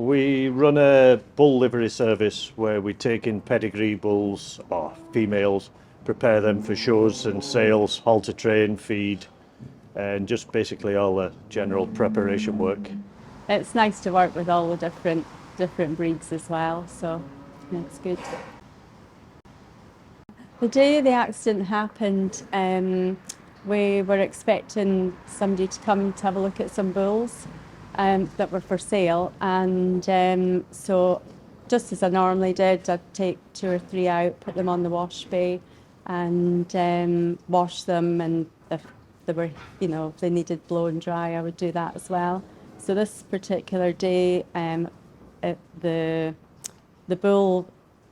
We run a bull livery service where we take in pedigree bulls or females, prepare them for shows and sales, halter train, feed, and just basically all the general preparation work. It's nice to work with all the different breeds as well, so it's good. The day the accident happened, we were expecting somebody to come to have a look at some bulls that were for sale, and so just as I normally did, I'd take 2 or 3 out, put them on the wash bay and wash them, and if they were, if they needed blow and dry, I would do that as well. So this particular day, the bull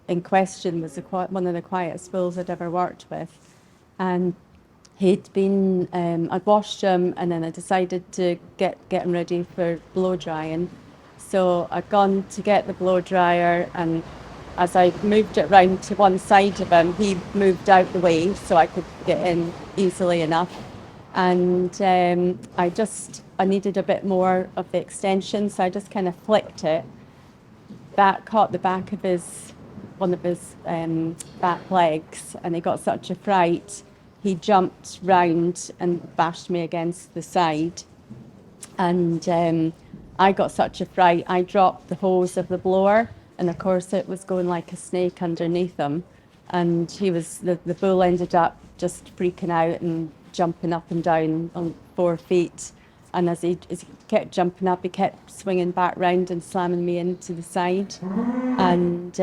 in question was one of the quietest bulls I'd ever worked with, and I'd washed him, and then I decided to get him ready for blow drying. So I'd gone to get the blow dryer, and as I moved it round to one side of him, he moved out the way so I could get in easily enough. And I needed a bit more of the extension, so I just kind of flicked it. That caught the back of one of his back legs, and he got such a fright. He jumped round and bashed me against the side, and I got such a fright. I dropped the hose of the blower, and of course it was going like a snake underneath him, and the bull ended up just freaking out and jumping up and down on 4 feet. And as he kept jumping up, he kept swinging back round and slamming me into the side. And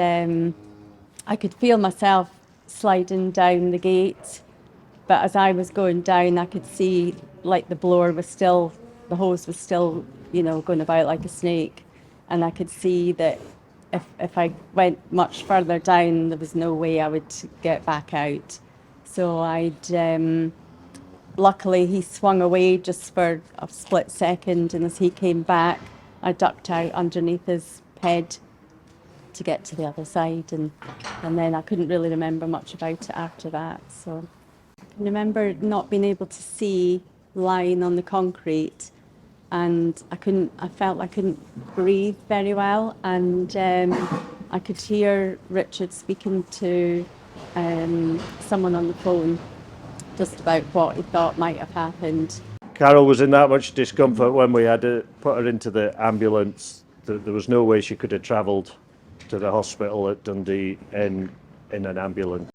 I could feel myself sliding down the gate. But as I was going down, I could see like the hose was still, going about like a snake. And I could see that if I went much further down, there was no way I would get back out. So luckily he swung away just for a split second, and as he came back, I ducked out underneath his head to get to the other side, and then I couldn't really remember much about it after that. So I can remember not being able to see, lying on the concrete, and I felt I couldn't breathe very well, and I could hear Richard speaking to someone on the phone just about what he thought might have happened. Carol was in that much discomfort when we had to put her into the ambulance that there was no way she could have travelled to the hospital at Dundee in an ambulance.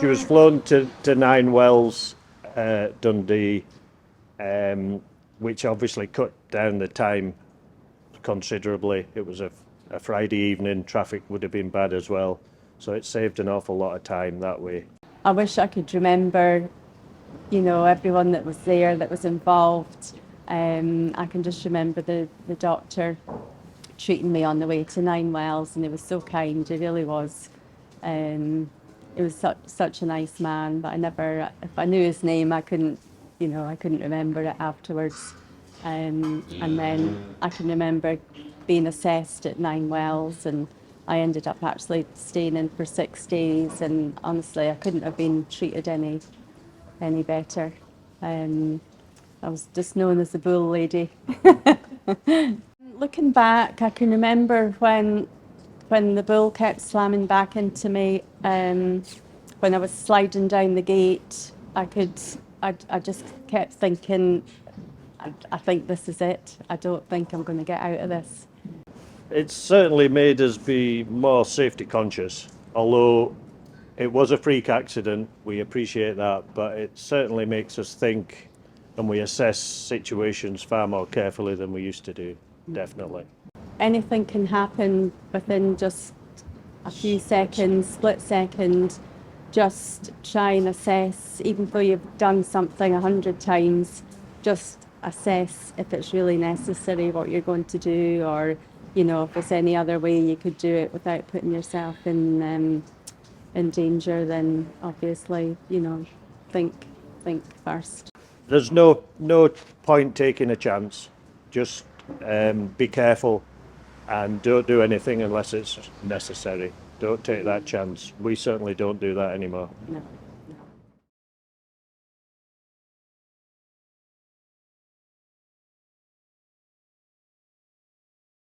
She was flown to Nine Wells, Dundee, which obviously cut down the time considerably. It was a Friday evening, traffic would have been bad as well, so it saved an awful lot of time that way. I wish I could remember everyone that was there, that was involved. I can just remember the doctor treating me on the way to Nine Wells, and he was so kind, he really was. He was such a nice man, but if I knew his name, I couldn't remember it afterwards. And then I can remember being assessed at Nine Wells, and I ended up actually staying in for 6 days, and honestly, I couldn't have been treated any better. I was just known as the bull lady. Looking back, I can remember when the bull kept slamming back into me. When I was sliding down the gate, I just kept thinking, I think this is it. I don't think I'm going to get out of this. It's certainly made us be more safety conscious, although it was a freak accident, we appreciate that, but it certainly makes us think, and we assess situations far more carefully than we used to do, definitely. Anything can happen within just a few seconds, split second. Just try and assess, even though you've done something 100 times, just assess if it's really necessary, what you're going to do, or if there's any other way you could do it without putting yourself in danger. Then obviously, think first. There's no point taking a chance. Just be careful and don't do anything unless it's necessary. Don't take that chance. We certainly don't do that anymore. No.